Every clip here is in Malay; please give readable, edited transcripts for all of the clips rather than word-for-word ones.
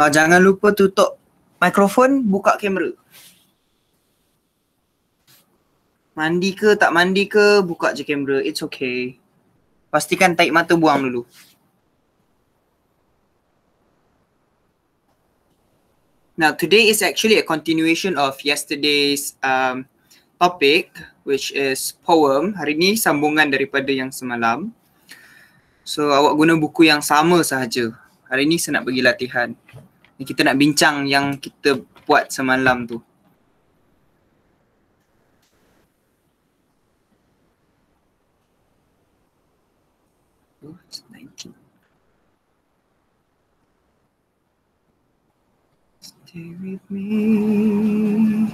Jangan lupa tutup mikrofon, buka kamera. Mandi ke tak mandi ke, buka je kamera. It's okay. Pastikan tarik mata buang dulu. Now, today is actually a continuation of yesterday's topic, which is poem. Hari ni sambungan daripada yang semalam. So, awak guna buku yang sama sahaja. Hari ni saya nak bagi latihan. Kita nak bincang yang kita buat semalam tu. Oh, it's 19. Stay with me,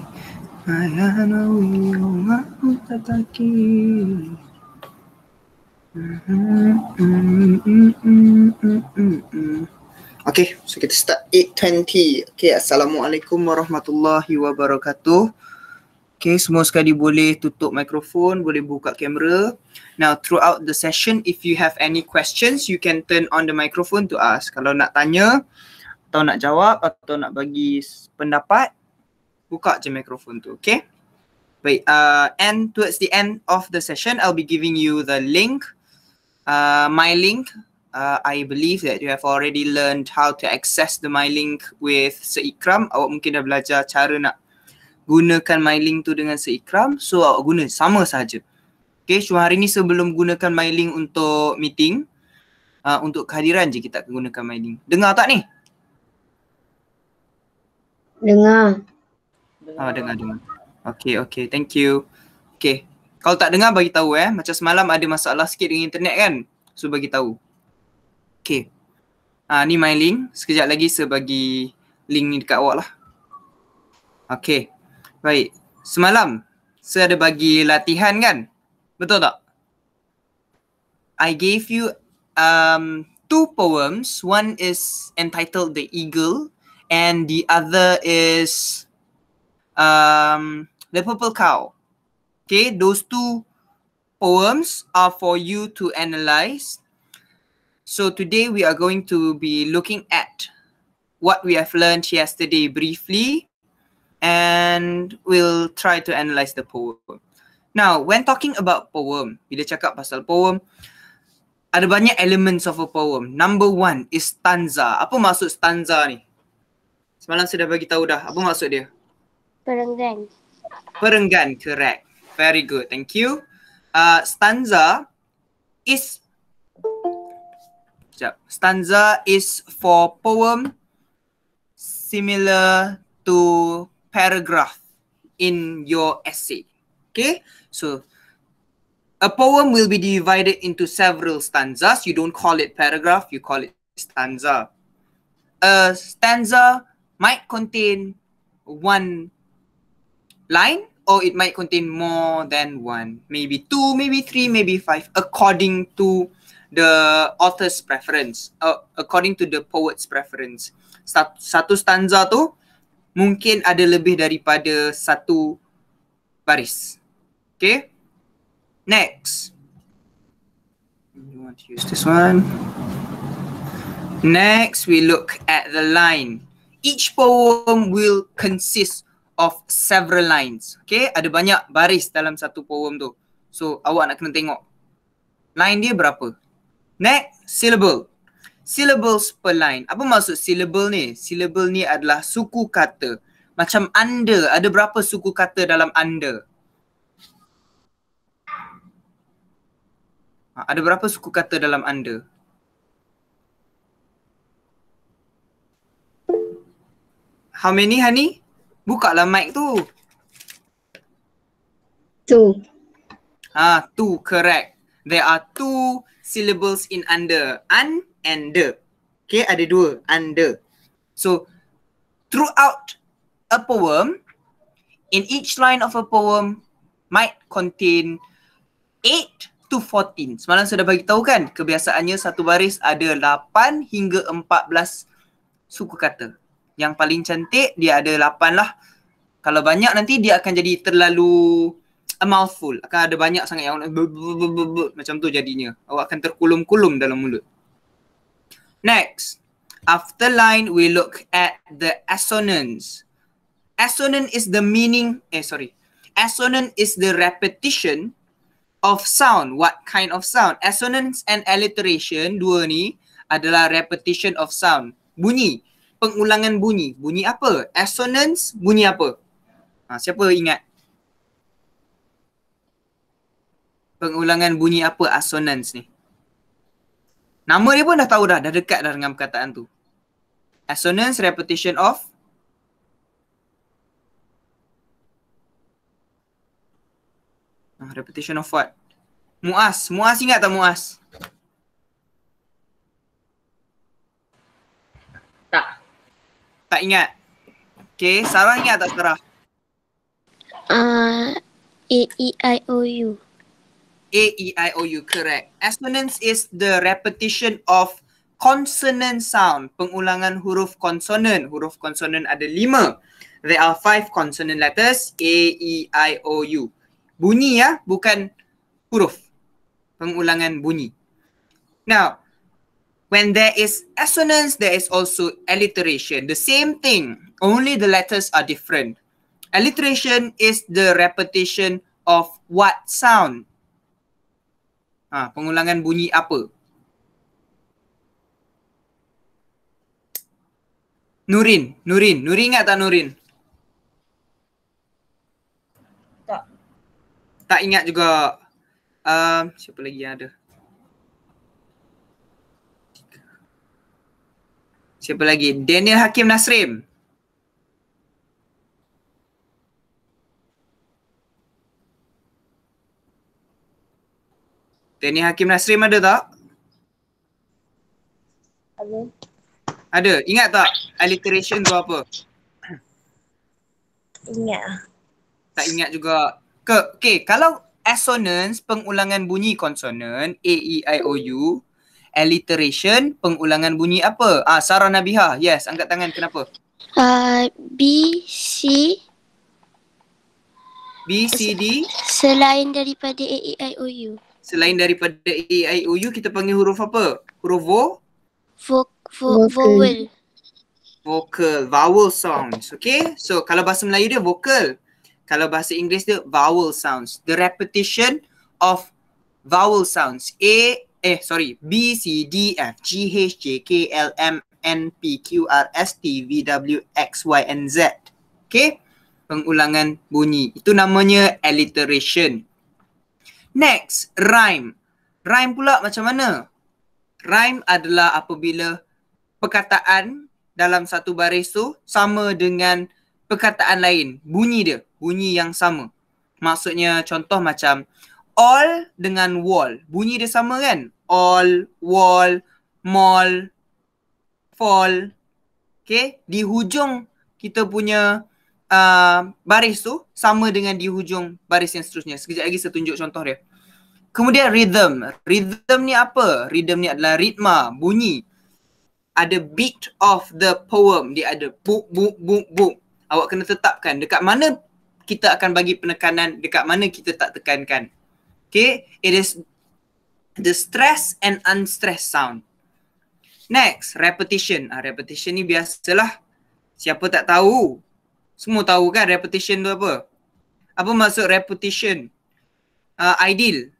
ayana wiyong aku tataki. Okay, so kita start 8:20. Okay, Assalamualaikum warahmatullahi wabarakatuh. Okay, semua sekali boleh tutup mikrofon, boleh buka kamera. Now, throughout the session, if you have any questions, you can turn on the microphone to ask. Kalau nak tanya, atau nak jawab, atau nak bagi pendapat, buka je mikrofon tu, okay? Baik, and towards the end of the session, I'll be giving you the link, my link. I believe that you have already learned how to access the my link with Seikram. Awak mungkin dah belajar cara nak gunakan my link tu dengan Seikram. So awak guna sama sahaja. Okay, cuma hari ni sebelum gunakan my link untuk meeting, untuk kehadiran je kita akan gunakan my link. Dengar tak ni? Dengar. Dengar. Okay, thank you. Okay, kalau tak dengar bagi tahu macam semalam ada masalah sikit dengan internet kan? So bagi tahu. Okay. Ni my link. Sekejap lagi saya bagi link ni dekat awak lah. Okay. Baik. Semalam saya ada bagi latihan kan? Betul tak? I gave you 2 poems. One is entitled The Eagle and the other is The Purple Cow. Okay, those 2 poems are for you to analyze. So today we are going to be looking at what we have learned yesterday briefly, and we'll try to analyze the poem. Now, when talking about poem, bila cakap pasal poem, ada banyak elements of a poem. Number 1 is stanza. Apa maksud stanza ni? Semalam saya dah bagi tahu dah. Apa maksud dia? Perenggan. Perenggan, correct. Very good, thank you. Stanza is for poem similar to paragraph in your essay. Okay, so a poem will be divided into several stanzas. You don't call it paragraph, you call it stanza. A stanza might contain 1 line, or it might contain more than 1, maybe 2, maybe 3, maybe 5, according to the author's preference, according to the poet's preference. Satu stanza tu mungkin ada lebih daripada 1 baris. Okay, next. You want to use this one. Next, we look at the line. Each poem will consist of several lines. Okay, ada banyak baris dalam satu poem tu. So, awak nak kena tengok line dia berapa. Next, syllable. Syllables per line. Apa maksud syllable ni? Syllable ni adalah suku kata. Macam anda, ada berapa suku kata dalam anda? Ada berapa suku kata dalam anda? How many, Hani? Bukalah mic tu. 2. 2, correct. There are 2 syllables in under. An and the. Okay, ada 2. Under. So, throughout a poem, in each line of a poem might contain 8 to 14. Semalam saya dah bagi tahu kan, kebiasaannya satu baris ada 8 hingga 14 suku kata. Yang paling cantik dia ada 8 lah. Kalau banyak nanti dia akan jadi terlalu a mouthful. Akan ada banyak sangat yang macam tu jadinya. Awak akan terkulum-kulum dalam mulut. Next, After line, we look at the assonance. Assonance is the meaning, assonance is the repetition of sound. What kind of sound? Assonance and alliteration, dua ni adalah repetition of sound. Bunyi, pengulangan bunyi. Bunyi apa? Assonance, bunyi apa? Siapa ingat? Pengulangan bunyi apa assonance ni? Nama dia pun dah tahu dah dekat dah dengan perkataan tu. Assonance, repetition of repetition of what? Muas. Muas ingat tak Muas? Tak. Tak ingat. Okay, Sarah ingat tak Sarah? A, E, I, O, U. A, E, I, O, U, correct. Assonance is the repetition of consonant sound. Pengulangan huruf konsonan. Huruf konsonan ada 5. There are 5 consonant letters. A, E, I, O, U. Bunyi ya, bukan huruf. Pengulangan bunyi. Now, when there is assonance, there is also alliteration. The same thing, only the letters are different. Alliteration is the repetition of what sound? Pengulangan bunyi apa? Nurin ingat tak Nurin? Tak. Tak ingat juga. Siapa lagi yang ada? Siapa lagi? Daniel Hakim Nasrim. Daniel Hakim Nasrim ada tak? Ada. Ada. Ingat tak alliteration tu apa? Ingat. Tak ingat juga. Okay, kalau assonance, pengulangan bunyi konsonan, A, E, I, O, U. Alliteration, pengulangan bunyi apa? Sarah Nabiha. Yes, angkat tangan. Kenapa? B, C. B, C, D. Selain daripada A, E, I, O, U. Selain daripada A, E, I, O, U, kita panggil huruf apa? Huruf Vowel. Vocal. Vowel sounds. Okay? So, kalau bahasa Melayu dia vocal. Kalau bahasa Inggeris dia vowel sounds. The repetition of vowel sounds. B, C, D, F, G, H, J, K, L, M, N, P, Q, R, S, T, V, W, X, Y, and Z. Okay? Pengulangan bunyi. Itu namanya alliteration. Next, rhyme. Rhyme pula macam mana? Rhyme adalah apabila perkataan dalam satu baris tu sama dengan perkataan lain. Bunyi dia, bunyi yang sama. Maksudnya contoh macam all dengan wall. Bunyi dia sama kan? All, wall, mall, fall. Okay, di hujung kita punya baris tu sama dengan di hujung baris yang seterusnya. Sekejap lagi saya tunjuk contoh dia. Kemudian rhythm. Rhythm ni apa? Rhythm ni adalah ritma, bunyi. Ada beat of the poem. Dia ada book, book, book, book. Awak kena tetapkan dekat mana kita akan bagi penekanan, dekat mana kita tak tekankan. Okay, it is the stress and unstressed sound. Next, repetition. Repetition ni biasalah. Siapa tak tahu? Semua tahu kan repetition tu apa? Apa maksud repetition? Ideal.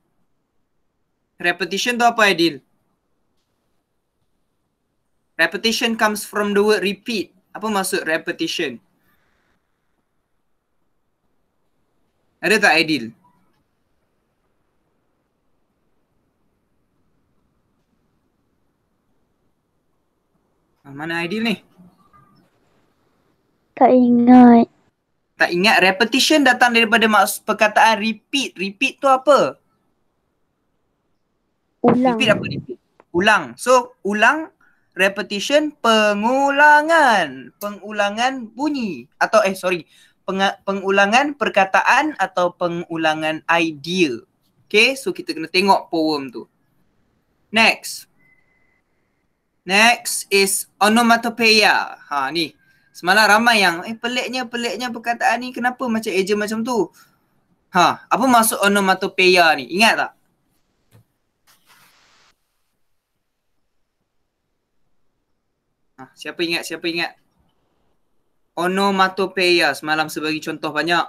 Repetition tu apa Aidil? Repetition comes from the word repeat. Apa maksud repetition? Ada tak Aidil? Mana Aidil ni? Tak ingat. Tak ingat. Repetition datang daripada maksud perkataan repeat. Repeat tu apa? Ulang. Repeat apa repeat? Ulang. So, ulang, repetition, pengulangan. Pengulangan bunyi. Atau pengulangan perkataan atau pengulangan idea. Okay, so kita kena tengok poem tu. Next. Next is onomatopoeia. Ni. Semalam ramai yang, peliknya perkataan ni kenapa macam eja macam tu? Apa maksud onomatopoeia ni? Ingat tak? Siapa ingat? Siapa ingat? Onomatopeia semalam sebagai contoh banyak.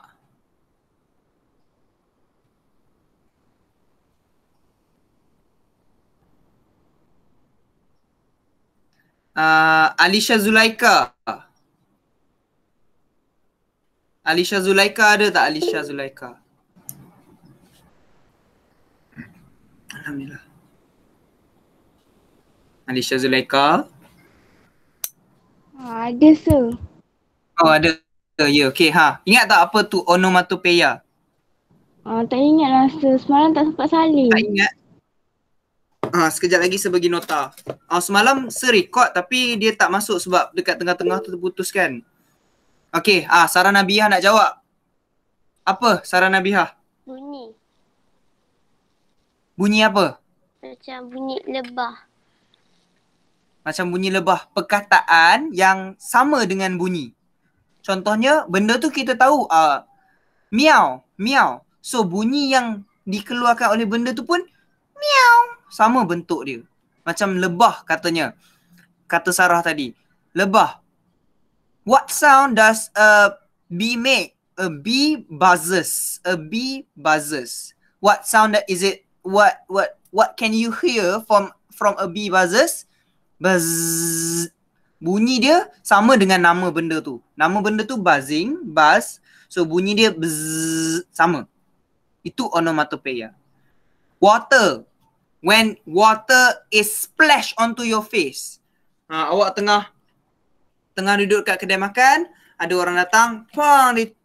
Alisha Zulaika. Alisha Zulaika ada tak Alisha Zulaika? Alhamdulillah. Alisha Zulaika. Ada sir. Oh ada. Ya, okey ha. Ingat tak apa tu onomatopeia? Tak ingat lah sir. Semalam tak sempat salin. Tak ingat? Sekejap lagi saya bagi nota. Semalam record tapi dia tak masuk sebab dekat tengah-tengah tu terputus kan. Okey, Sarah Nabiha nak jawab. Apa Sarah Nabiha? Bunyi. Bunyi apa? Macam bunyi lebah. Macam bunyi lebah. Perkataan yang sama dengan bunyi. Contohnya benda tu kita tahu miau, miau. So bunyi yang dikeluarkan oleh benda tu pun miau. Sama bentuk dia. Macam lebah katanya. Kata Sarah tadi. Lebah. What sound does a bee make? A bee buzzes. A bee buzzes. What sound is it? What can you hear from a bee buzzes? Buzz. Bunyi dia sama dengan nama benda tu. Nama benda tu buzzing, buzz. So bunyi dia buzz, sama. Itu onomatopeia. Water. When water is splashed onto your face. Awak tengah duduk kat kedai makan, ada orang datang, dia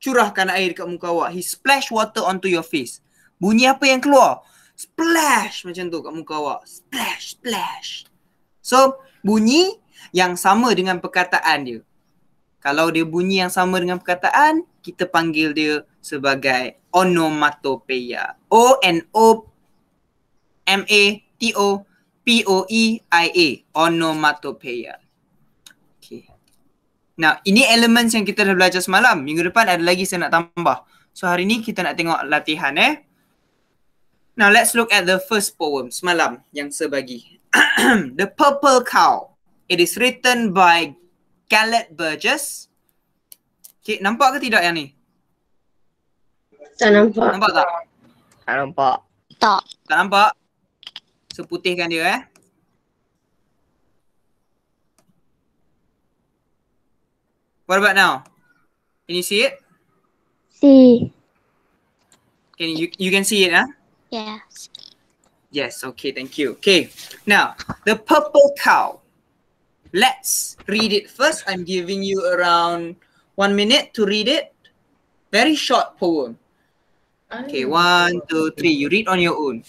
curahkan air dekat muka awak. He splash water onto your face. Bunyi apa yang keluar? Splash macam tu kat muka awak. Splash, splash. So, bunyi yang sama dengan perkataan dia. Kalau dia bunyi yang sama dengan perkataan, kita panggil dia sebagai onomatopeia. O-N-O-M-A-T-O-P-O-E-I-A. Onomatopeia. Okay. Now, ini elements yang kita dah belajar semalam. Minggu depan ada lagi saya nak tambah. So, hari ni kita nak tengok latihan Now, let's look at the first poem semalam yang saya bagi. The Purple Cow. It is written by Khaled Burgess. Okay, nampak ke tidak yang ni? Tak nampak. Nampak tak? Tak nampak. Tak. Tak nampak? So, putihkan dia What about now? Can you see it? See. You can see it, Yes. Yes, okay, thank you. Okay, now, the Purple Cow. Let's read it first. I'm giving you around 1 minute to read it. Very short poem. Okay, 1, 2, 3. You read on your own.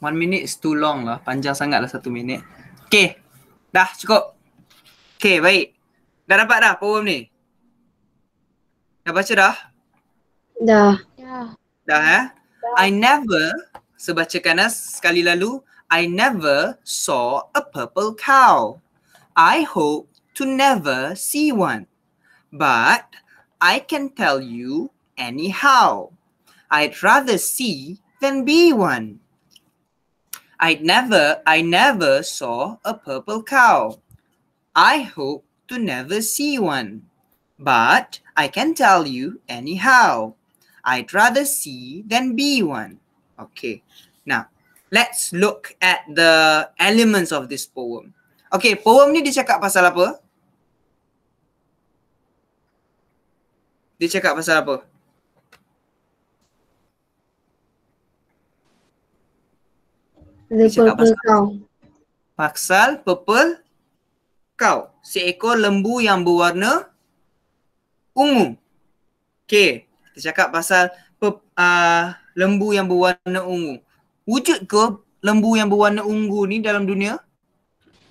One minute is too long lah. Panjang sangat lah 1 minit. Okay. Dah cukup. Okay, baik. Dah dapat dah poem ni? Dah baca dah? Dah. Ya. Dah I never, saya bacakan sekali lalu. I never saw a purple cow. I hope to never see one. But I can tell you anyhow. I'd rather see than be one. I never saw a purple cow. I hope to never see one. But I can tell you anyhow. I'd rather see than be one. Okay. Now, let's look at the elements of this poem. Okay, poem ni dia cakap pasal apa? Dia cakap pasal apa? The Purple Cow. Pasal purple cow. Seekor lembu yang berwarna ungu. Okay. Kita cakap pasal lembu yang berwarna ungu. Wujud ke lembu yang berwarna ungu ni dalam dunia?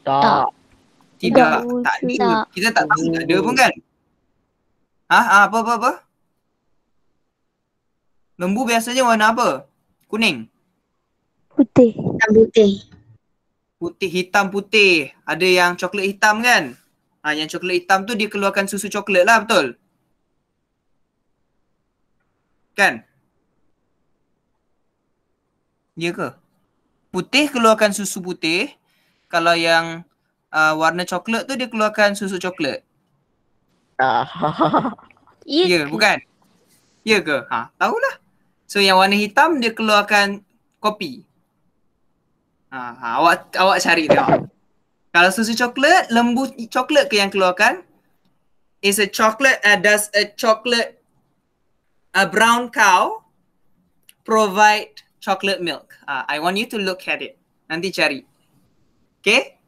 Tak. Tidak. Tak Tak ada. wujud. Kita tak tahu tak ada pun kan? Apa? Lembu biasanya warna apa? Kuning. Putih. Hitam putih. Putih, hitam, putih. Ada yang coklat hitam kan? Yang coklat hitam tu dia keluarkan susu coklat lah, betul? Kan? Ya ke? Putih keluarkan susu putih. Kalau yang warna coklat tu dia keluarkan susu coklat. Tak. Ya, bukan? Ya ke? Tahulah. So yang warna hitam dia keluarkan kopi. Awak cari tengok. Kalau susu coklat, lembu coklat ke yang keluarkan? Is a chocolate, does a chocolate, a brown cow provide chocolate milk? I want you to look at it. Nanti cari. Okay?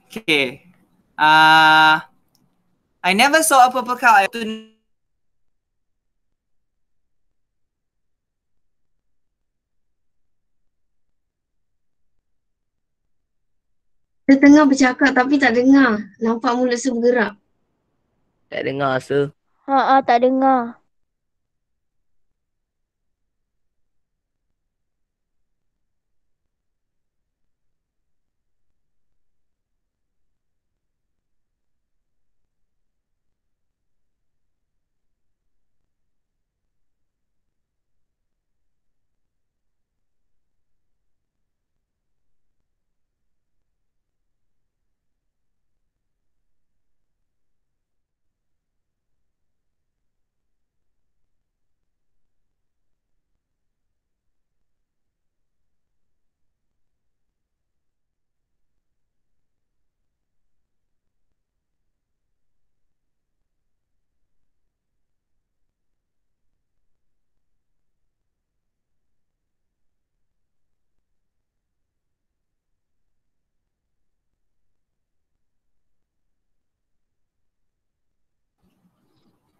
Okay. I never saw a purple cow. I have to Dia tengah bercakap tapi tak dengar. Nampak mulut saya bergerak. Tak dengar se. Tak dengar.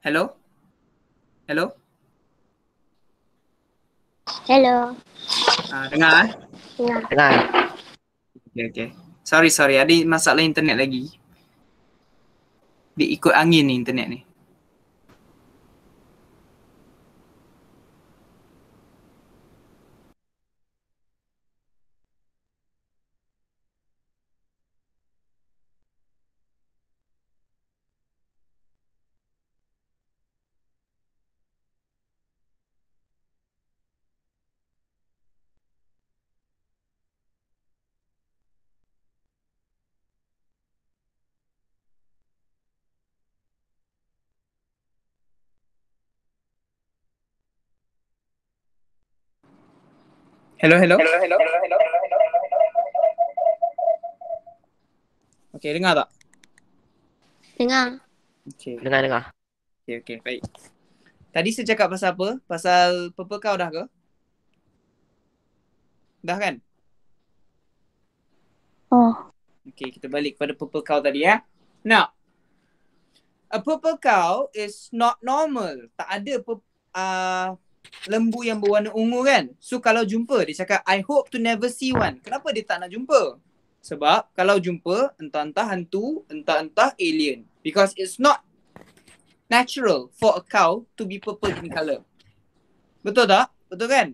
Hello? Hello? Hello. Dengar? Dengar. Dengar. Okay. Sorry. Ada masalah internet lagi. Dia ikut angin ni internet ni. Hello. Okay, dengar tak? Dengar. Okay. Dengar. Okay, baik. Tadi saya cakap pasal apa? Pasal purple cow dah ke? Dah kan? Okay, kita balik pada purple cow tadi ya. Now, a purple cow is not normal. Tak ada lembu yang berwarna ungu kan? So kalau jumpa, dia cakap, I hope to never see one. Kenapa dia tak nak jumpa? Sebab kalau jumpa, entah-entah hantu, entah-entah alien. Because it's not natural for a cow to be purple in colour. Betul tak? Betul kan?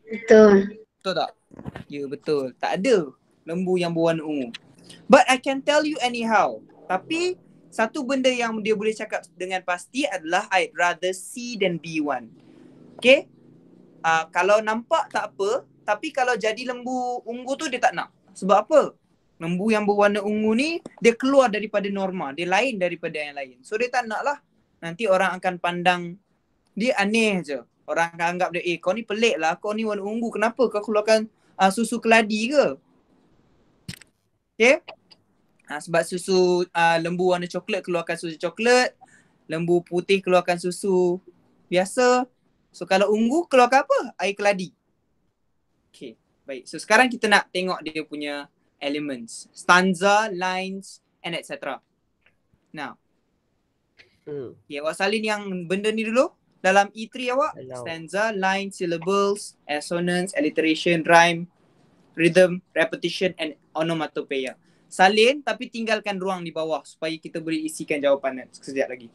Betul. Betul tak? Ya, betul. Tak ada lembu yang berwarna ungu. But I can tell you anyhow. Tapi, satu benda yang dia boleh cakap dengan pasti adalah I'd rather see than be one. Okay? Kalau nampak tak apa. Tapi kalau jadi lembu ungu tu dia tak nak. Sebab apa? Lembu yang berwarna ungu ni, dia keluar daripada norma. Dia lain daripada yang lain. So, dia tak nak lah. Nanti orang akan pandang dia aneh je. Orang akan anggap dia, kau ni pelik lah. Kau ni warna ungu. Kenapa kau keluarkan susu keladi ke? Okay? Sebab susu lembu warna coklat keluarkan susu coklat. Lembu putih keluarkan susu biasa. So kalau ungu keluarkan apa? Air keladi. Okay, baik. So sekarang kita nak tengok dia punya elements. Stanza, lines and etc. Now. Okay, awak salin yang benda ni dulu. Dalam E3 awak. Hello. Stanza, line, syllables, assonance, alliteration, rhyme, rhythm, repetition and onomatopoeia. Salin tapi tinggalkan ruang di bawah supaya kita boleh isikan jawapan sekejap lagi.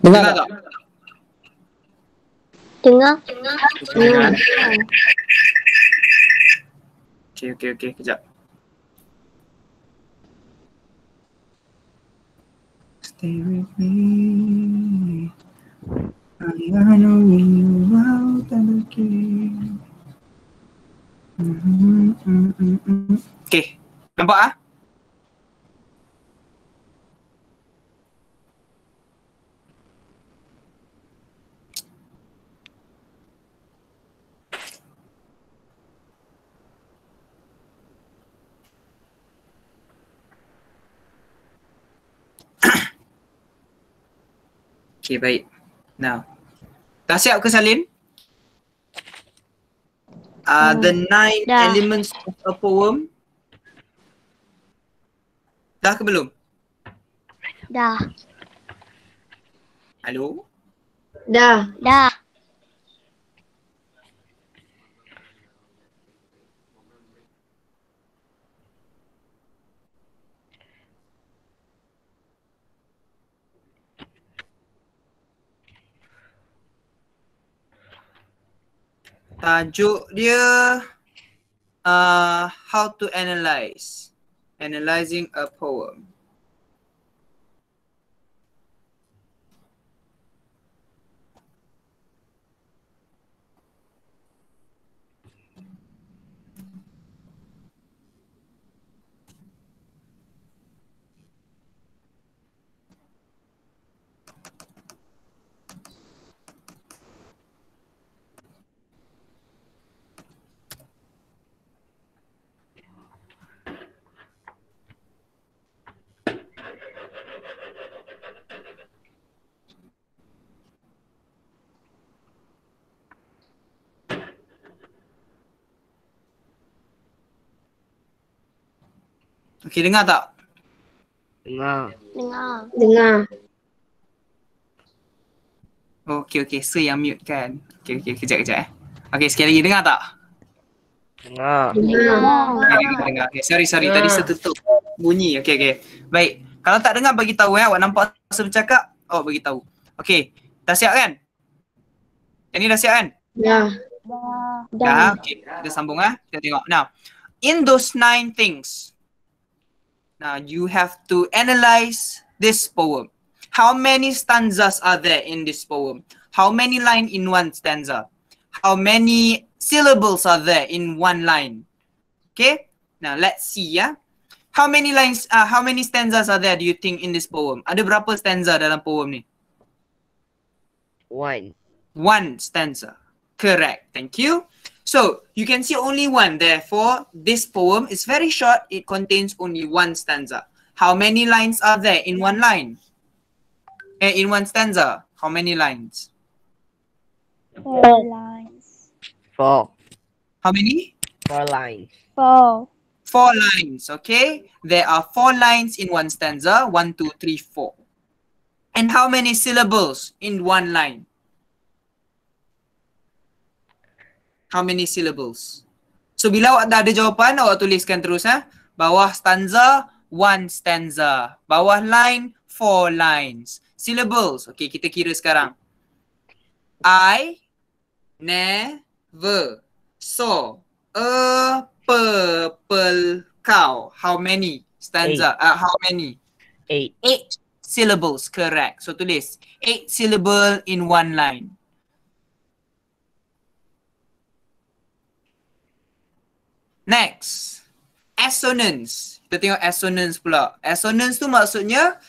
Dengar tak? Dengar. Dengar. Okey, kejap. Stay with me. I know you out and again. Okay, nampak ah? Okay, baik. Now, dah siap ke Salin? The 9 Dah. elements of a poem. Dah ke belum? Dah. Hello? Dah. Dah. Tajuk dia how to analyze. Analyzing a poem. Okay, dengar tak? Dengar. Dengar. Dengar. Okay, so yang mute kan. Okay, kejap eh. Okay, sekali lagi dengar tak? Dengar. Dengar. Dengar. Okay, sorry. Tadi saya tutup bunyi. Okay. Baik. Kalau tak dengar bagi tahu awak nampak saya bercakap, awak bagi tahu. Okay. Dah siap kan? Yang ni dah siap kan? Dah. Dah. Okay. Kita sambung Kita tengok. Now, in those 9 things, now you have to analyze this poem. How many stanzas are there in this poem? How many lines in one stanza? How many syllables are there in one line? Okay. Now let's see How many lines, how many stanzas are there do you think in this poem? Ada berapa stanza dalam poem ni? 1. 1 stanza. Correct. Thank you. So you can see only one. Therefore, this poem is very short. It contains only 1 stanza. How many lines are there in one line? In one stanza, how many lines? 4 lines. 4. How many? 4 lines. 4. 4 lines, okay? There are 4 lines in one stanza. 1, 2, 3, 4. And how many syllables in one line? How many syllables? So bila awak dah ada jawapan, awak tuliskan terus Bawah stanza, 1 stanza. Bawah line, 4 lines. Syllables, okay, kita kira sekarang. I never saw a purple cow. How many stanza? How many? 8. 8 syllables, correct. So tulis 8 syllable in one line. Next, assonance. Kita tengok assonance pula. Assonance tu maksudnya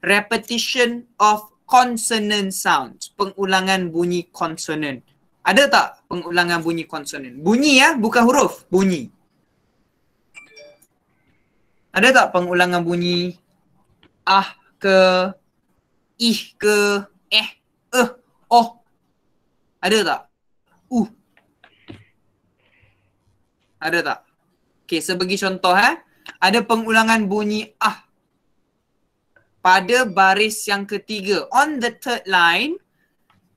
repetition of consonant sounds. Pengulangan bunyi konsonan. Ada tak pengulangan bunyi konsonan? Bunyi bukan huruf. Bunyi. Ada tak pengulangan bunyi ke, ih ke, oh? Ada tak? Ada tak? Okay, sebagai contoh ada pengulangan bunyi pada baris yang ketiga. On the third line,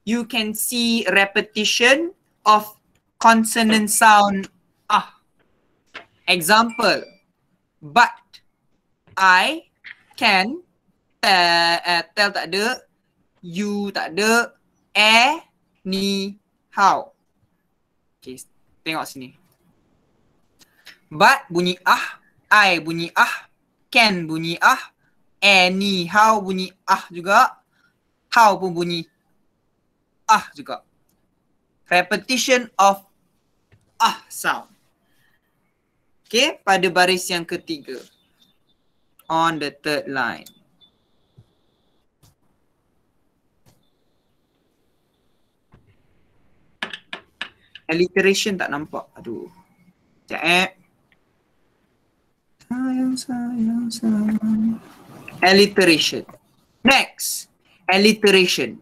you can see repetition of consonant sound Example, but I can tell tak ada, you tak ada, anyhow. Okay, tengok sini. But bunyi ah, I bunyi ah, can bunyi ah, anyhow bunyi ah juga, how pun bunyi ah juga. Repetition of ah sound. Okay, pada baris yang ketiga. On the third line. Alliteration tak nampak. Aduh. Sekejap sayang. Alliteration. Next. Alliteration.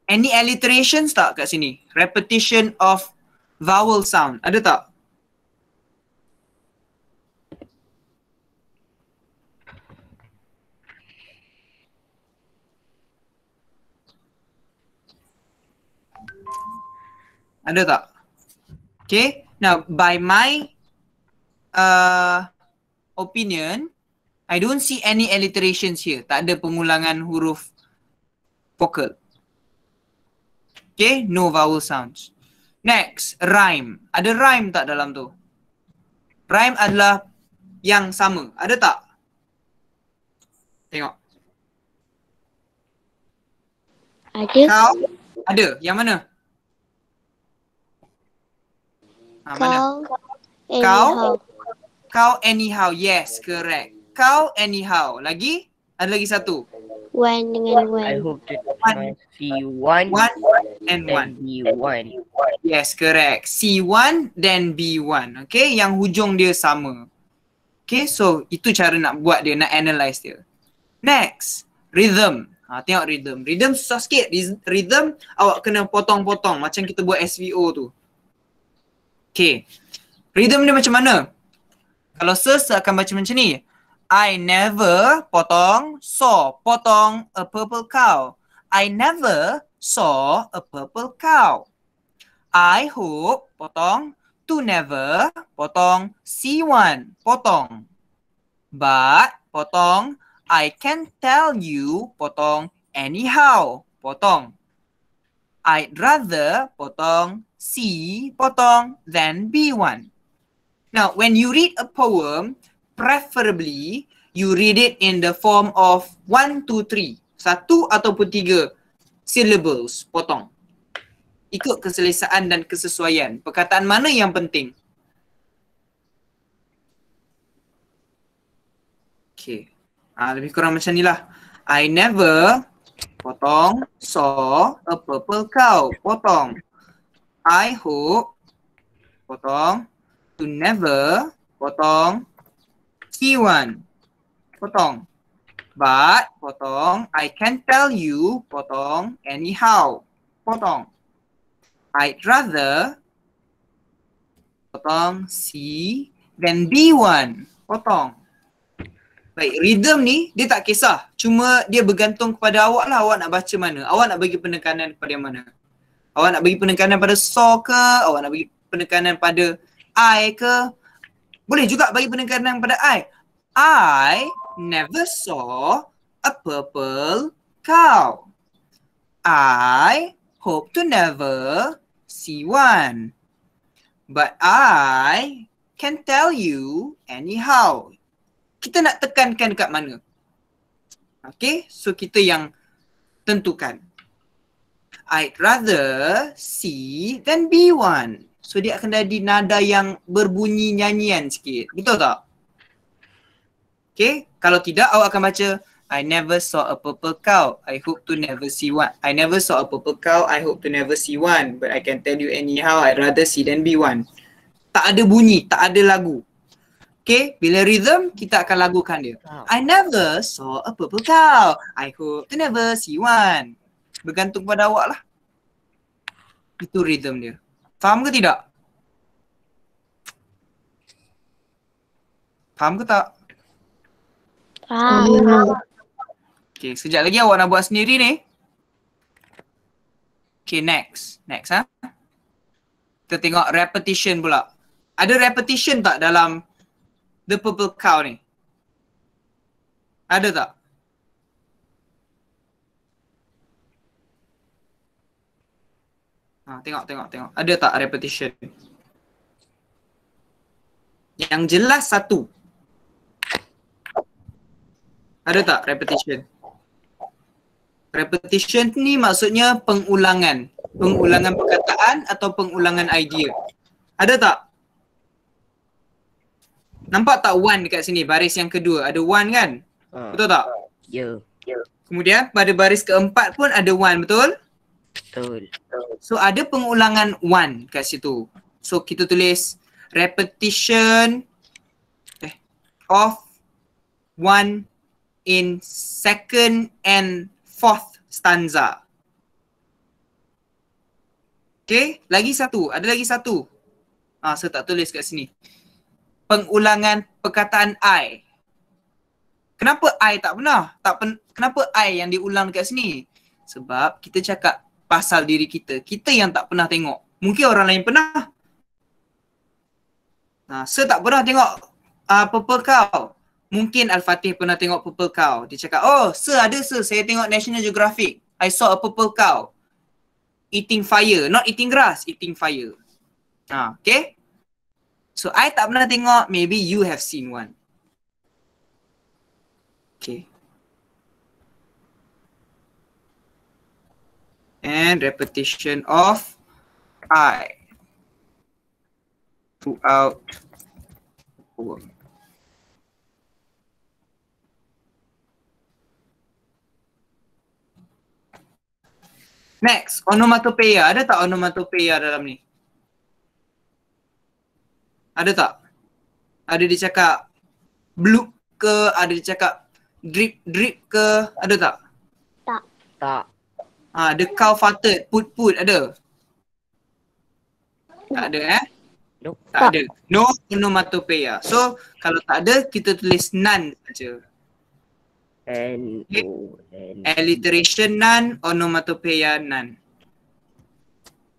Any alliterations tak kat sini? Repetition of vowel sound. Ada tak? Ada tak? Okay. Now, by my opinion, I don't see any alliterations here. Tak ada pengulangan huruf vokal. Okay. No vowel sounds. Next. Rhyme. Ada rhyme tak dalam tu? Rhyme adalah yang sama. Ada tak? Tengok. Ada. Kau. Ada. Yang mana? Mana? Anyhow. Kau anyhow. Yes, correct. Kau anyhow. Lagi? Ada lagi satu. One dengan I one. hope to see one One and one. and be one. Yes, correct. C1 then B1. Okay, yang hujung dia sama. Okay, so itu cara nak buat dia, nak analyze dia. Next, rhythm. Tengok rhythm. Rhythm susah sikit. Rhythm awak kena potong-potong macam kita buat SVO tu. Okay. Rhythm dia macam mana? Kalau akan baca macam ni. I never potong, saw potong a purple cow. I never saw a purple cow. I hope potong, to never potong, see one potong. But potong, I can tell you potong, anyhow potong. I'd rather potong, see potong than be one. Now, when you read a poem, preferably you read it in the form of 1, 2, 3. 1 ataupun 3 syllables potong. Ikut keselesaan dan kesesuaian. Perkataan mana yang penting? Okay. Lebih kurang macam ni lah. I never potong, saw a purple cow. Potong. I hope potong, to never potong, see one potong. But potong, I can tell you potong, anyhow potong. I'd rather potong, see then be one potong. Baik, rhythm ni dia tak kisah. Cuma dia bergantung kepada awak lah, awak nak baca mana. Awak nak bagi penekanan kepada yang mana. Awak nak bagi penekanan pada saw ke? Awak nak bagi penekanan pada I ke? Boleh juga bagi penekanan pada I. I never saw a purple cow. I hope to never see one. But I can tell you anyhow. Kita nak tekankan dekat mana? Okay, so kita yang tentukan. I'd rather see than be one. So dia akan jadi nada yang berbunyi nyanyian sikit. Betul tak? Okay, kalau tidak awak akan baca I never saw a purple cow. I hope to never see one. I never saw a purple cow. I hope to never see one. But I can tell you anyhow, I'd rather see than be one. Tak ada bunyi, tak ada lagu. Okay, bila rhythm, kita akan lagukan dia. I never saw a purple cow. I hope to never see one. Bergantung pada awak lah. Itu rhythm dia. Faham ke tidak? Faham ke tak? Faham. Okay, sekejap lagi awak nak buat sendiri ni. Okay, next. Next, ha? Kita tengok repetition pula. Ada repetition tak dalam the purple cow ni? Ada tak? Tengok. Ada tak repetition? Yang jelas satu. Ada tak repetition? Repetition ni maksudnya pengulangan. Pengulangan perkataan atau pengulangan idea. Ada tak? Nampak tak one dekat sini? Baris yang kedua ada one kan? Betul tak? Ya. Kemudian pada baris keempat pun ada one, betul? Betul. So ada pengulangan one kat situ. So kita tulis repetition of one in second and fourth stanza. Okay, ada lagi satu. Saya tak tulis kat sini. Pengulangan perkataan I. Kenapa I tak pernah? Kenapa I yang diulang dekat sini? Sebab kita cakap pasal diri kita. Kita yang tak pernah tengok. Mungkin orang lain pernah. Saya tak pernah tengok Purple Cow. Mungkin Al-Fatih pernah tengok Purple Cow. Dia cakap, saya tengok National Geographic. I saw a purple cow eating fire. Not eating grass, eating fire. Okay? So I tak pernah tengok, maybe you have seen one. Okay. And repetition of I throughout the poem. Next, onomatopeia. Ada tak onomatopeia dalam ni? Ada tak? Ada dia cakap bloop ke? Ada dia cakap drip ke? Ada tak? Tak. The cow farted, put, ada? Tak ada Nope. Tak ada. No onomatopeia. So, kalau tak ada, kita tulis none saja. Alliteration none, onomatopeia none.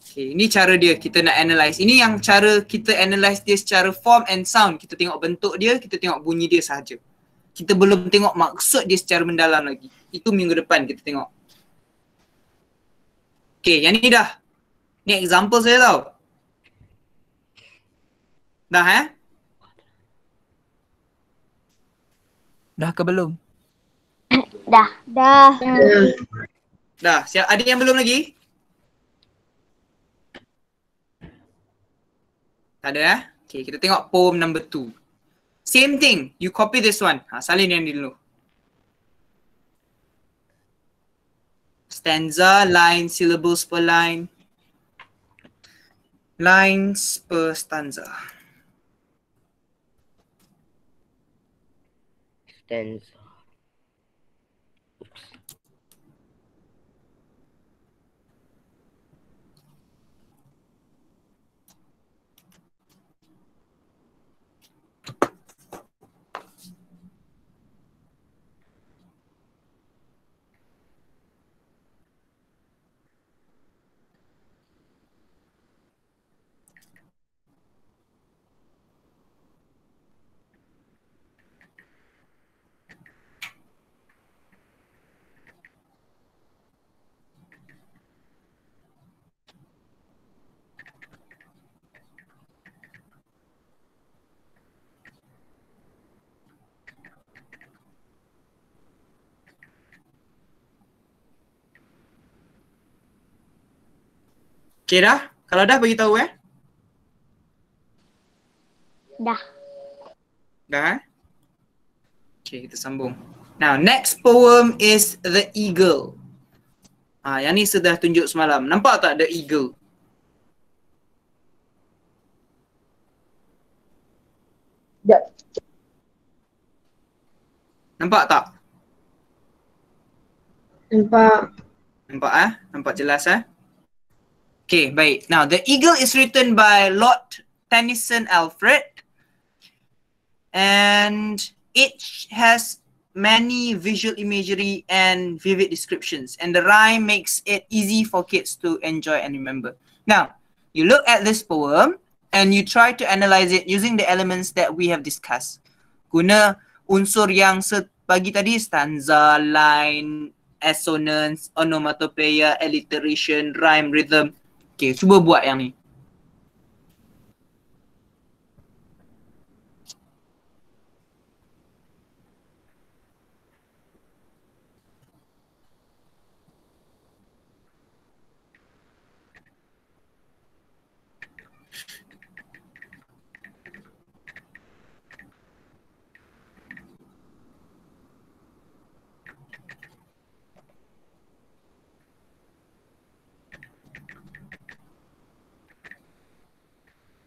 Okay, ini cara dia kita nak analyse. Ini yang cara kita analyse dia secara form and sound. Kita tengok bentuk dia, kita tengok bunyi dia sahaja. Kita belum tengok maksud dia secara mendalam lagi. Itu minggu depan kita tengok. Okay, yang ni dah. Ni example saya tau. Dah Dah ke belum? Dah. Dah. Siap. Ada yang belum lagi? Tak ada Okay, kita tengok poem number 2. Same thing. You copy this one. Salin yang ni dulu. Stanza, line, syllables per line. Lines per stanza. Stanza. Okay dah? Kalau dah bagi tahu Dah. Dah Okay, kita sambung. Now, next poem is The Eagle. Yang ni sudah tunjuk semalam. Nampak tak The Eagle? Nampak tak? Nampak Nampak jelas Okay, baik. Now, The Eagle is written by Lord Tennyson Alfred. And it has many visual imagery and vivid descriptions. And the rhyme makes it easy for kids to enjoy and remember. Now, you look at this poem and you try to analyze it using the elements that we have discussed. Guna unsur yang bagi tadi, stanza, line, assonance, onomatopoeia, alliteration, rhyme, rhythm. Okay, cuba buat yang ni.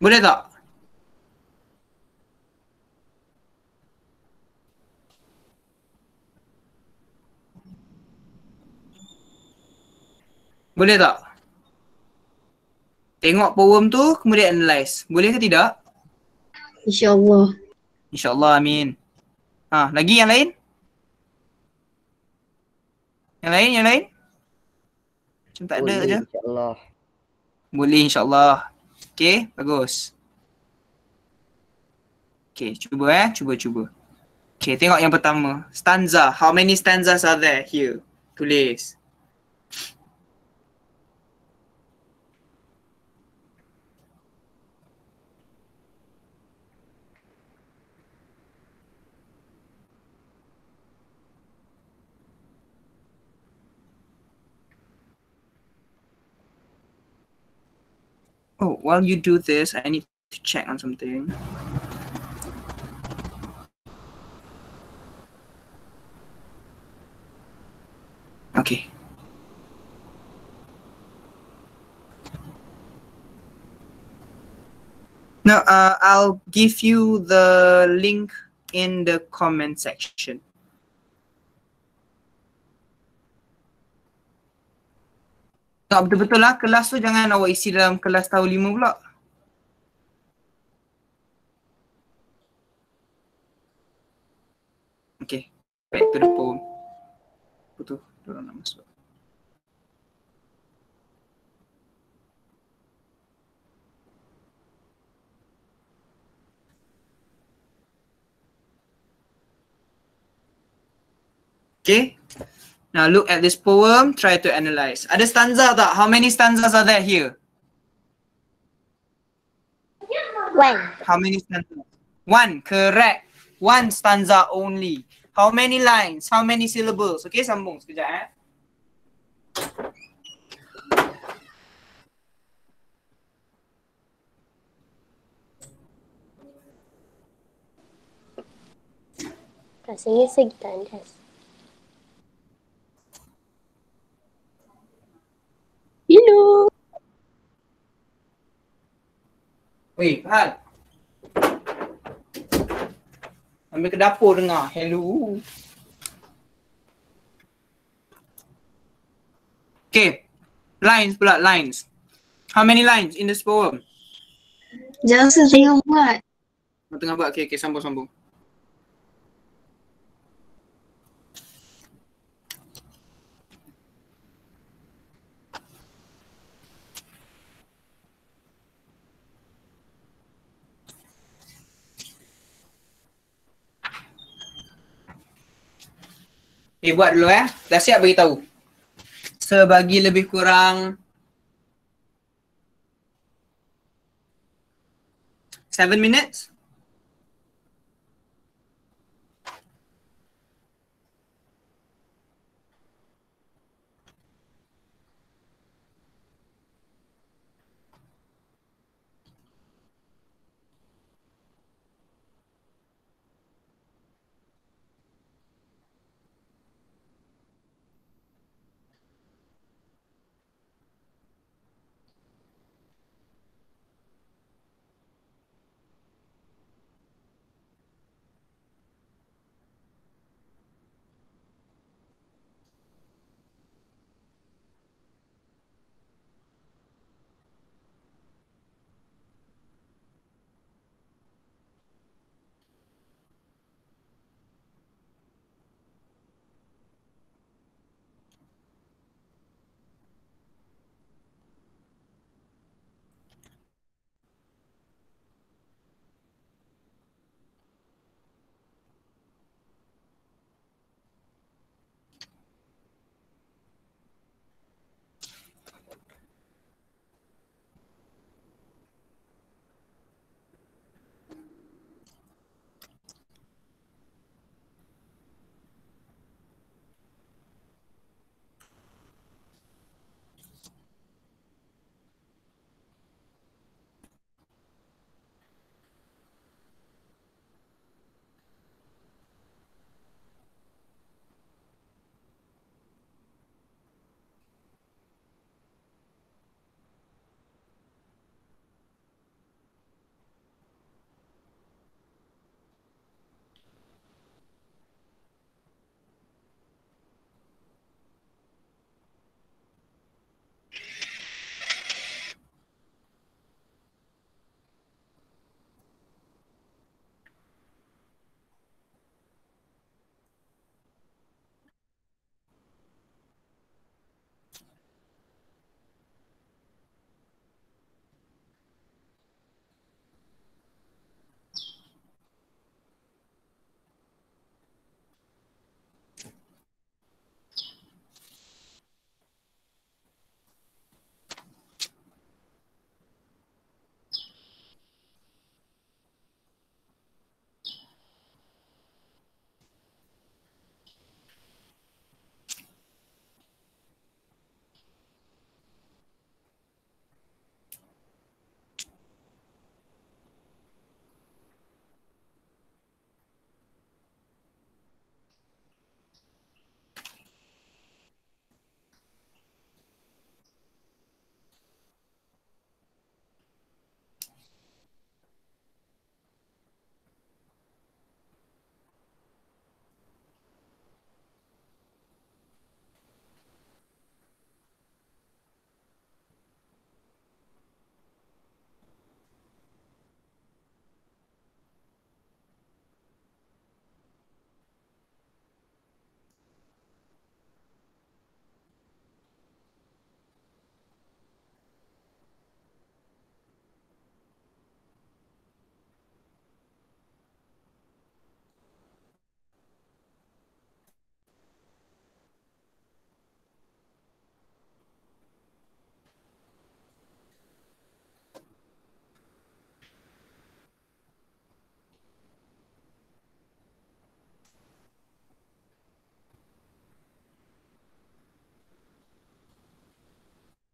Boleh tak? Boleh tak? Tengok poem tu kemudian analyze. Boleh ke tidak? InsyaAllah. InsyaAllah, amin. Lagi yang lain? Yang lain, yang lain? Macam tak ada Boleh je. insyaAllah. Boleh insyaAllah. Okay, bagus. Okay, cuba. Okay, tengok yang pertama. Stanza. How many stanzas are there here? Tulis. Oh, while you do this, I need to check on something. Okay. Now, I'll give you the link in the comment section. Tak betul-betul lah, kelas tu jangan awak isi dalam kelas tahun 5 pula. Okay, back to the poem. Betul, dorang nak masuk. Okay, now look at this poem, try to analyze. Ada stanza tak? How many stanzas are there here? One. How many stanzas? One, correct. One stanza only. How many lines? How many syllables? Okay, sambung sekejap Rasanya sekitar Anjas. Hello. Weh, Fahad. Ambil ke dapur dengar. Hello. Okay. Lines pula, lines. How many lines in this poem? Jalsa tengah buat. Tengah buat. Okay, sambung. Buat dulu Dah siap beritahu. Sebagi lebih kurang 7 minutes.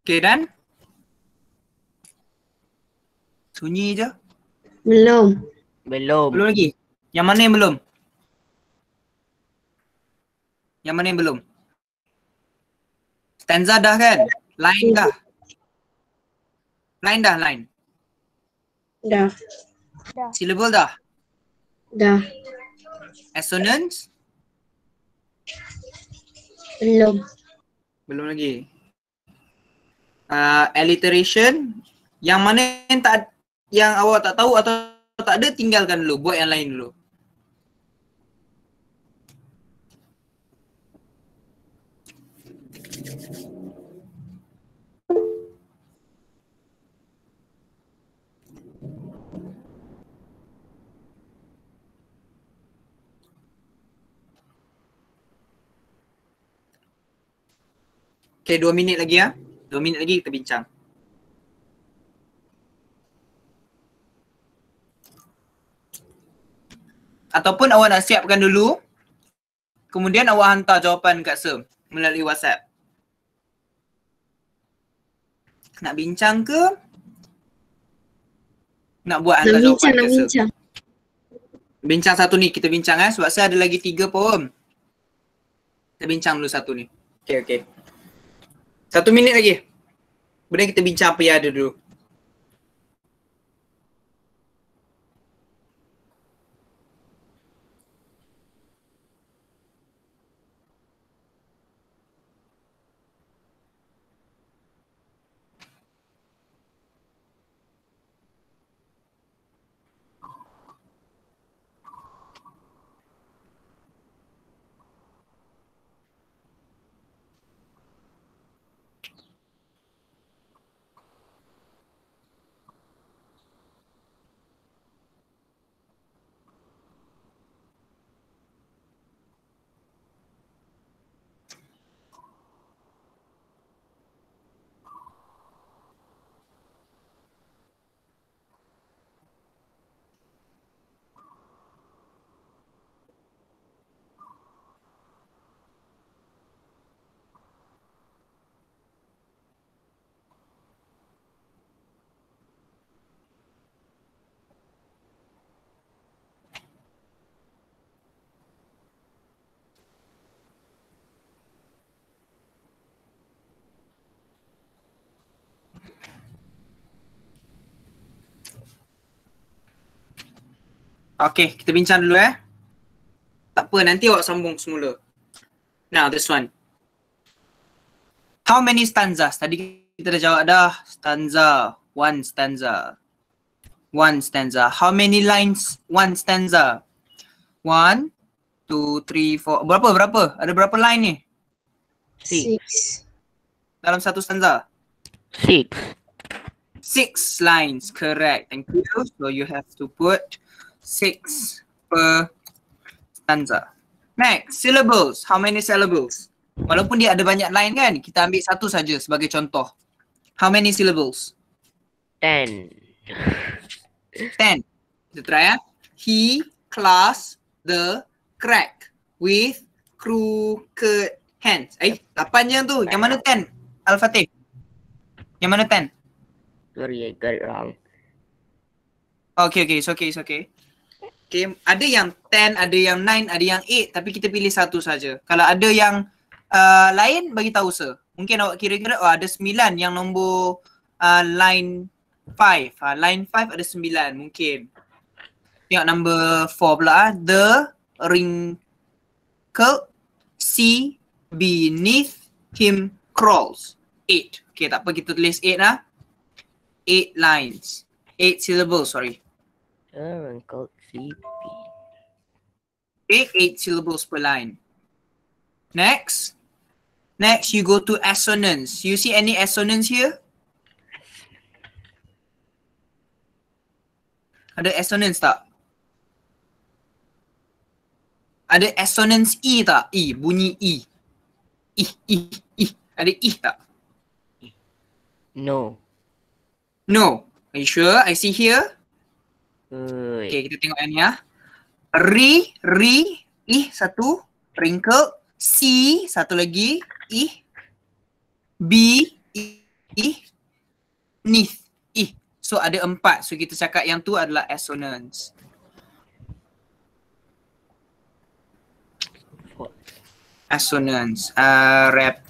Okay, dan? Sunyi je. Belum. Belum. Belum lagi? Yang mana yang belum? Yang mana yang belum? Stanza dah kan? Line dah. Line dah, line. Dah. Syllable dah. Dah. Assonance? Belum. Belum lagi. Alliteration? Yang mana yang awak tak tahu atau tak ada, tinggalkan dulu. Buat yang lain dulu. Okay, 2 minit lagi ya. 2 minit lagi kita bincang. Ataupun awak nak siapkan dulu. Kemudian awak hantar jawapan kat Sir melalui WhatsApp. Nak bincang ke? Nak buat Nak hantar bincang, jawapan nak kat Sir? bincang. Bincang satu ni, kita bincang sebab saya ada lagi 3 poem. Kita bincang dulu satu ni. Okay. 1 minit lagi. Kemudian kita bincang apa yang ada dulu. Okay, kita bincang dulu Tak apa, nanti awak sambung semula. Now, this one. How many stanzas? Tadi kita dah jawab dah. Stanza. One stanza. How many lines? One stanza. 1, 2, 3, 4. Berapa? Ada berapa line ni? 6. Dalam satu stanza? 6. 6 lines. Correct. Thank you. So you have to put 6 per stanza. Next, syllables. How many syllables? Walaupun dia ada banyak line kan, kita ambil satu saja sebagai contoh. How many syllables? 10. 10. Kita try He clasped the crack with crooked hands. 8 je tu. Yang mana 10? Al-Fatih. Yang mana 10? Sorry, I got it wrong. Okay, it's okay. Okay, ada yang 10, ada yang 9, ada yang 8, tapi kita pilih satu saja. Kalau ada yang lain, bagi tahu Sir. Mungkin awak kira-kira ada 9 yang nombor line 5. Line 5 ada 9 mungkin. Tengok number 4 pula. The wrinkled sea beneath him crawls. 8. Okay, tak apa, kita tulis 8 lah. 8 lines. 8 syllables, sorry. Wrinkled CP. Okay, 8 syllables per line. Next, you go to assonance. You see any assonance here? Ada assonance tak? Ada assonance E tak? E, bunyi E. I. Ada E tak? No. No. Are you sure? I see here. Good. Okay, kita tengok yang ni Ri, satu. Wrinkle. C, satu lagi. I. B, I. nith, ih. So ada 4. So kita cakap yang tu adalah assonance. Assonance. Rap.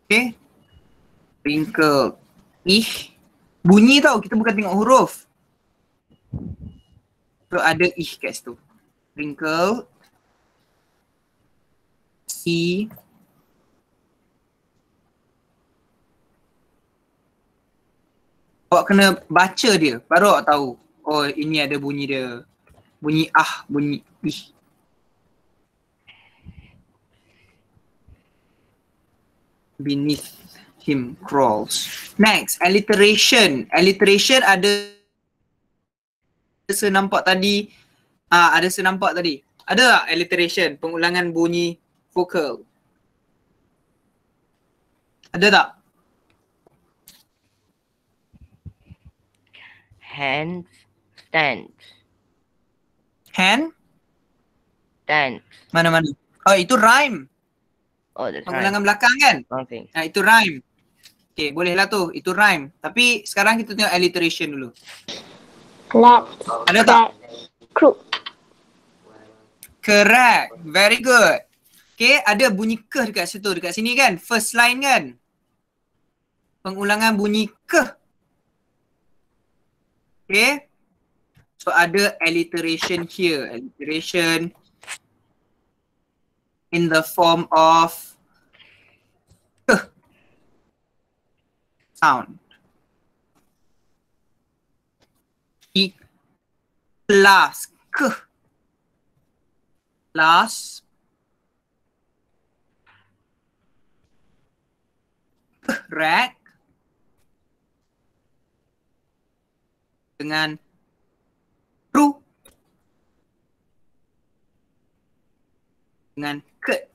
Okay. Wrinkle. Ih. Bunyi tau, kita bukan tengok huruf. So ada ih kat situ. Wrinkle. C. Awak kena baca dia, baru awak tahu. Oh, ini ada bunyi dia. Bunyi bunyi ih. Beneath him crawls. Next, alliteration. Alliteration ada senampak tadi. Ada senampak tadi. Ada tak alliteration, pengulangan bunyi vokal? Ada tak? Hands, stands, Hand? stands. Mana-mana? Oh, itu rhyme. Oh, that's right. Pengulangan belakang kan? Okay. Itu rhyme. Okay, bolehlah tu. Itu rhyme. Tapi sekarang kita tengok alliteration dulu. Left, Ada tak? right, crook. Correct. Very good. Okay, ada bunyi ke dekat situ. Dekat sini kan? First line kan? Pengulangan bunyi ke. Okay. So ada alliteration here. Alliteration in the form of ke sound. Class. Ke. Class. Rack. Dengan ru. Dengan ke.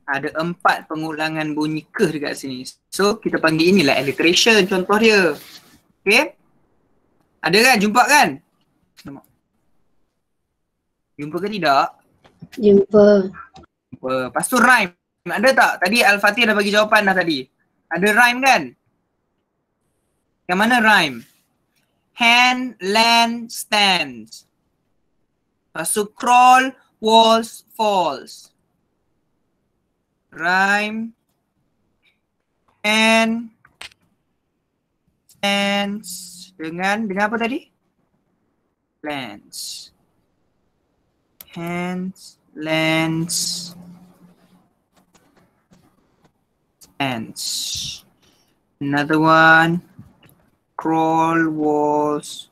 Ada 4 pengulangan bunyi ke dekat sini. So kita panggil inilah alliteration contoh dia. Okay. Ada kan? Jumpa kan? Jumpa ke tidak? Jumpa. Jumpa. Lepas tu rhyme. Ada tak? Tadi Al-Fatih dah bagi jawapan dah tadi. Ada rhyme kan? Yang mana rhyme? Hand, land, stands. Lepas tu crawl, walls, falls. Rhyme. Hand, stands. Dengan apa tadi? Lands. Hands, lands, stands. Another one. Crawl, walls.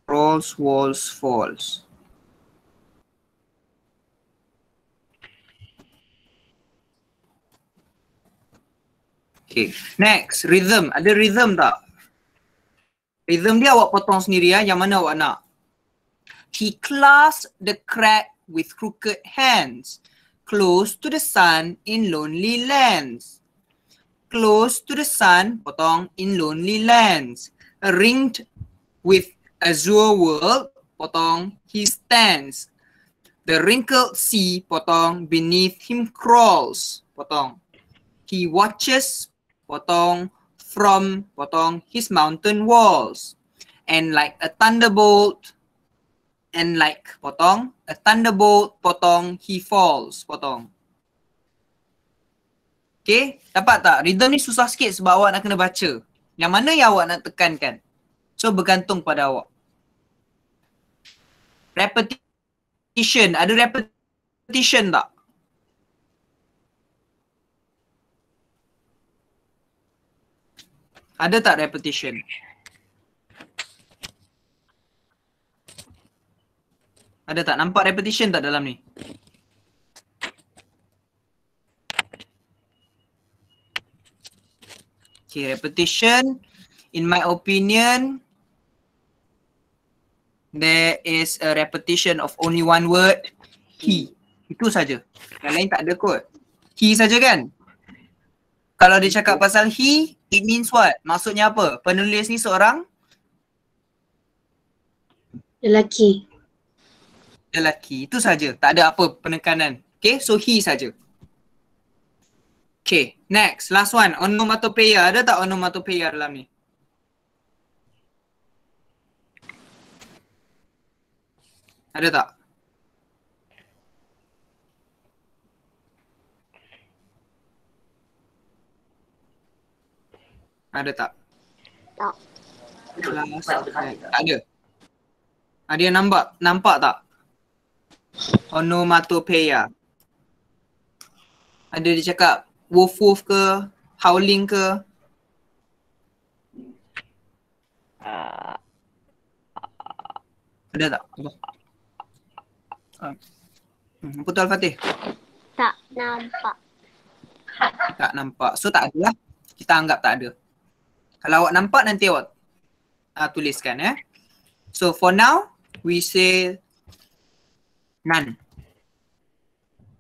Crawls, walls, falls. Okay, next, rhythm. Ada rhythm tak? Rhythm dia awak potong sendiri ya, yang mana awak nak. He clasped the crag with crooked hands, close to the sun in lonely lands. Close to the sun, potong, in lonely lands. Ringed with azure world, potong, he stands. The wrinkled sea, potong, beneath him crawls, potong. He watches, potong, from, potong, his mountain walls. And like a thunderbolt, and like, potong, a thunderbolt, potong, he falls, potong. Okay, dapat tak? Rhythm ni susah sikit sebab awak nak kena baca. Yang mana yang awak nak tekankan? So bergantung pada awak. Repetition, ada repetition tak? Ada tak repetition? Ada tak? Nampak repetition tak dalam ni? Okay, repetition. In my opinion, there is a repetition of only one word, he. Itu saja. Yang lain tak ada kot. He saja kan? Kalau dia cakap pasal he, it means what? Maksudnya apa? Penulis ni seorang Lelaki. lelaki. Itu saja. Tak ada apa penekanan. Okay, so he saja. Okay, next. Last one. Onomatopeia. Ada tak onomatopeia dalam ni? Ada tak? Ada tak? Tak. Tak ada. Ada yang nampak tak? Onomatopeia. Ada dia cakap woof woof ke, howling ke? Ada tak? Apa tu Al-Fatih? Tak nampak. Tak nampak. So tak ada lah. Kita anggap tak ada. Kalau awak nampak nanti awak tuliskan So for now, we say none.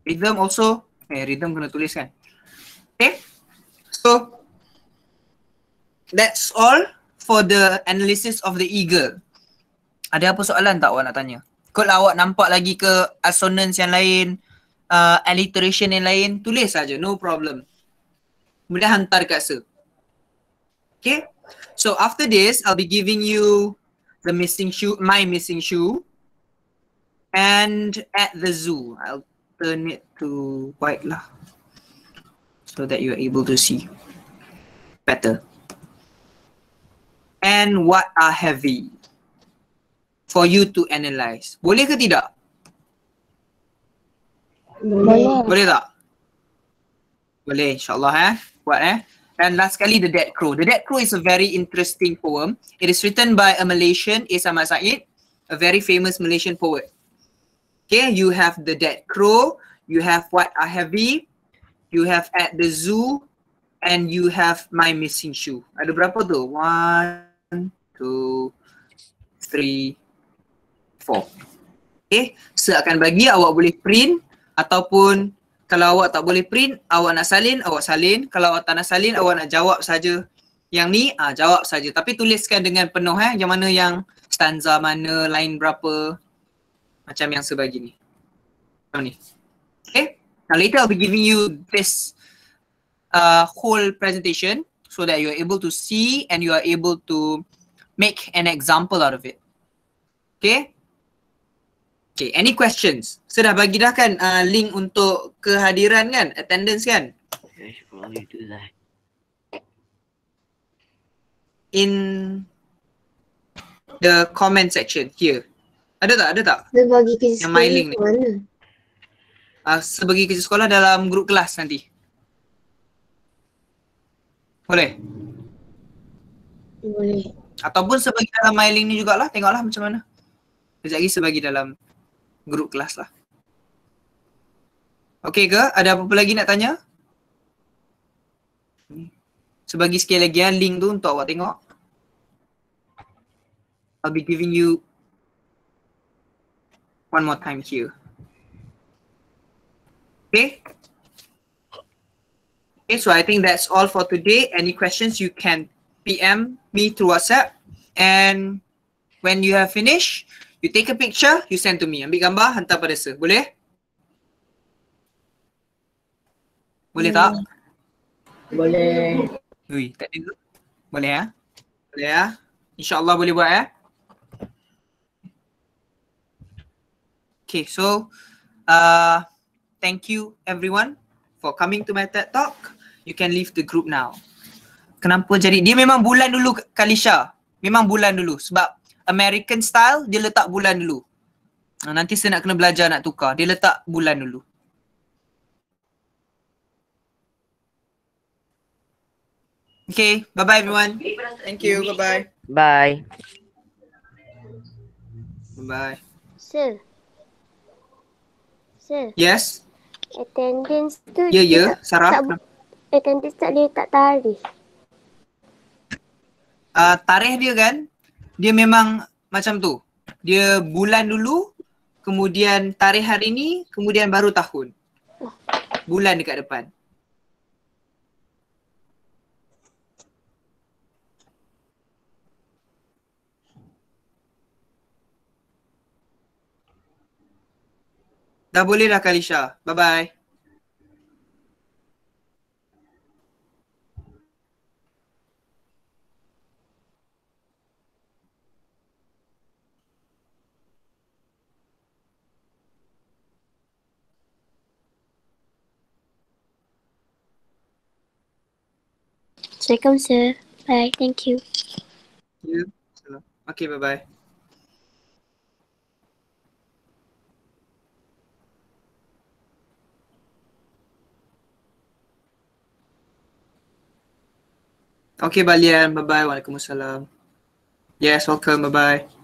Rhythm also, rhythm kena tuliskan. Okay. So that's all for the analysis of the eagle. Ada apa soalan tak awak nak tanya? Kalau awak nampak lagi ke assonance yang lain, alliteration yang lain, tulis saja, no problem. Kemudian hantar kat Sir. Okay. So after this, I'll be giving you the missing shoe, my missing shoe, and at the zoo. I'll turn it to white lah, so that you're able to see better. And what are heavy for you to analyze. Boleh ke tidak? Boleh. Boleh tak? Boleh, insyaAllah buat And last kali, The Dead Crow. The Dead Crow is a very interesting poem. It is written by a Malaysian, Is Ahmad Said, a very famous Malaysian poet. Okay, you have The Dead Crow, you have What Are Heavy, you have At the Zoo, and you have My Missing Shoe. Ada berapa tu? 1, 2, 3, 4. Okay, Sir akan bagi, awak boleh print ataupun kalau awak tak boleh print, awak nak salin, awak salin. Kalau awak tak nak salin, awak nak jawab saja. Yang ni, jawab saja. Tapi tuliskan dengan penuh yang mana yang stanza mana, line berapa. Macam yang sebagi ni. Macam ni. Okay. Now later I'll be giving you this whole presentation so that you're able to see and you are able to make an example out of it. Okay. Okay, any questions? Saya dah bagi dah kan link untuk kehadiran kan, attendance kan? I should probably do that. In the comment section here. Ada tak? Ada tak? Dia bagi kerja Yang my sekolah link ke ni. mana? Sebagi kerja sekolah dalam grup kelas nanti. Boleh? Boleh. Ataupun sebagi dalam my link ni jugalah, tengoklah macam mana. Sekejap lagi sebagi dalam grup kelas lah. Okay ke? Ada apa-apa lagi nak tanya? Sebagi sekali lagi link tu untuk awak tengok. I'll be giving you one more time here. Okay? Okay, so I think that's all for today. Any questions you can PM me through WhatsApp. And when you have finished, you take a picture, you send to me. Ambil gambar, hantar pada Sir. Boleh? Boleh tak? Boleh. Ui, tak ada. Boleh Boleh InsyaAllah boleh buat Okay, so thank you everyone for coming to my TED Talk. You can leave the group now. Kenapa jadi? Dia memang bulan dulu Kalisha. Memang bulan dulu sebab American style dia letak bulan dulu. Nanti saya nak kena belajar nak tukar. Dia letak bulan dulu. Okay, bye-bye everyone. Thank you, bye-bye. Bye. Bye-bye. Sir. Sir, Yes? attendance tu Ya, Sarah. attendance tak boleh tak tarikh. Tarikh dia kan, dia memang macam tu. Dia bulan dulu, kemudian tarikh hari ni, kemudian baru tahun. Bulan dekat depan. Dah boleh dah Kalisha. Bye-bye. Assalamualaikum sir. Bye. Thank you. Ya. Okay, bye-bye. Okay, Balian. Bye-bye. Waalaikumsalam. Yes, welcome. Bye-bye.